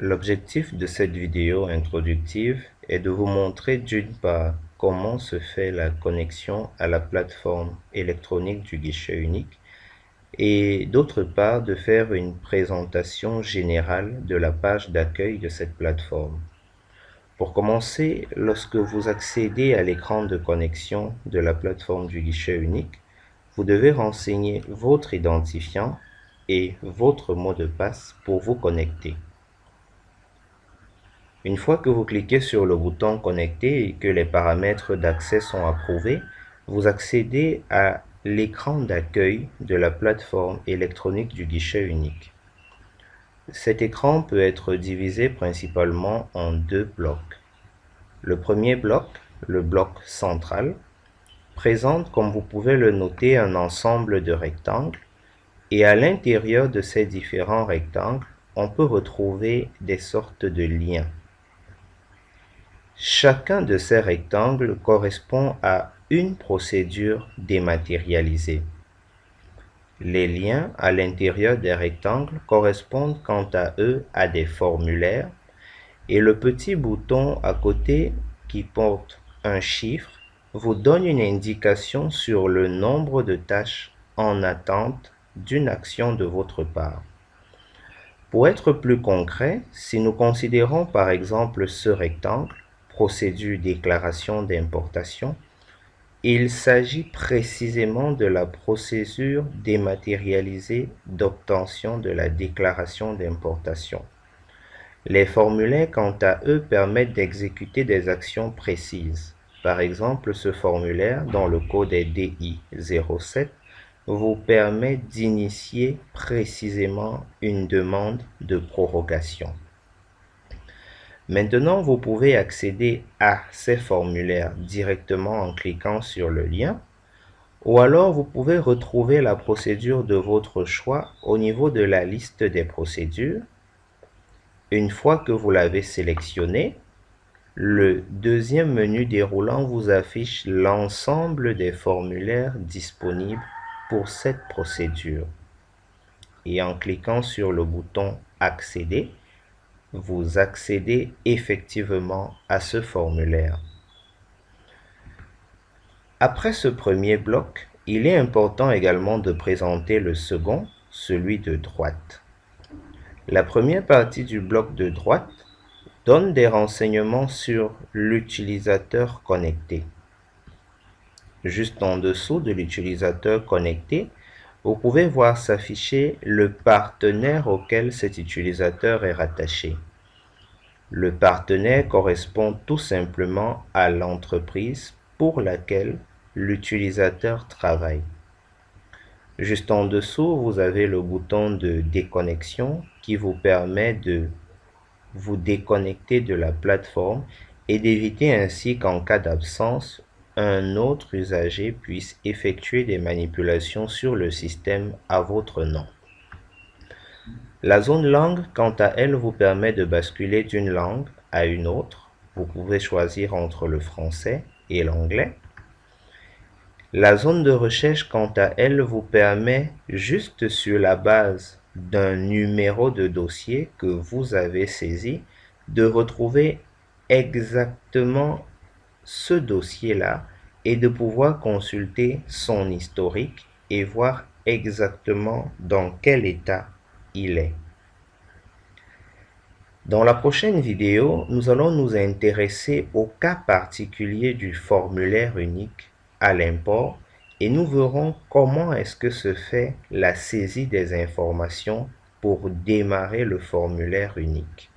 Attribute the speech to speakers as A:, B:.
A: L'objectif de cette vidéo introductive est de vous montrer d'une part comment se fait la connexion à la plateforme électronique du guichet unique et d'autre part de faire une présentation générale de la page d'accueil de cette plateforme. Pour commencer, lorsque vous accédez à l'écran de connexion de la plateforme du guichet unique, vous devez renseigner votre identifiant et votre mot de passe pour vous connecter. Une fois que vous cliquez sur le bouton Connecter et que les paramètres d'accès sont approuvés, vous accédez à l'écran d'accueil de la plateforme électronique du guichet unique. Cet écran peut être divisé principalement en deux blocs. Le premier bloc, le bloc central, présente, comme vous pouvez le noter, un ensemble de rectangles et à l'intérieur de ces différents rectangles, on peut retrouver des sortes de liens. Chacun de ces rectangles correspond à une procédure dématérialisée. Les liens à l'intérieur des rectangles correspondent quant à eux à des formulaires et le petit bouton à côté qui porte un chiffre vous donne une indication sur le nombre de tâches en attente d'une action de votre part. Pour être plus concret, si nous considérons par exemple ce rectangle, procédure déclaration d'importation, il s'agit précisément de la procédure dématérialisée d'obtention de la déclaration d'importation. Les formulaires, quant à eux, permettent d'exécuter des actions précises. Par exemple, ce formulaire, dont le code est DI07, vous permet d'initier précisément une demande de prorogation. Maintenant, vous pouvez accéder à ces formulaires directement en cliquant sur le lien, ou alors vous pouvez retrouver la procédure de votre choix au niveau de la liste des procédures. Une fois que vous l'avez sélectionné, le deuxième menu déroulant vous affiche l'ensemble des formulaires disponibles pour cette procédure. Et en cliquant sur le bouton « Accéder », vous accédez effectivement à ce formulaire. Après ce premier bloc, il est important également de présenter le second, celui de droite. La première partie du bloc de droite donne des renseignements sur l'utilisateur connecté. Juste en dessous de l'utilisateur connecté, vous pouvez voir s'afficher le partenaire auquel cet utilisateur est rattaché. Le partenaire correspond tout simplement à l'entreprise pour laquelle l'utilisateur travaille. Juste en dessous, vous avez le bouton de déconnexion qui vous permet de vous déconnecter de la plateforme et d'éviter ainsi qu'en cas d'absence, un autre usager puisse effectuer des manipulations sur le système à votre nom. La zone langue, quant à elle, vous permet de basculer d'une langue à une autre. Vous pouvez choisir entre le français et l'anglais. La zone de recherche, quant à elle, vous permet, juste sur la base d'un numéro de dossier que vous avez saisi, de retrouver exactement ce dossier-là et de pouvoir consulter son historique et voir exactement dans quel état il est. Dans la prochaine vidéo, nous allons nous intéresser au cas particulier du formulaire unique à l'import et nous verrons comment est-ce que se fait la saisie des informations pour démarrer le formulaire unique.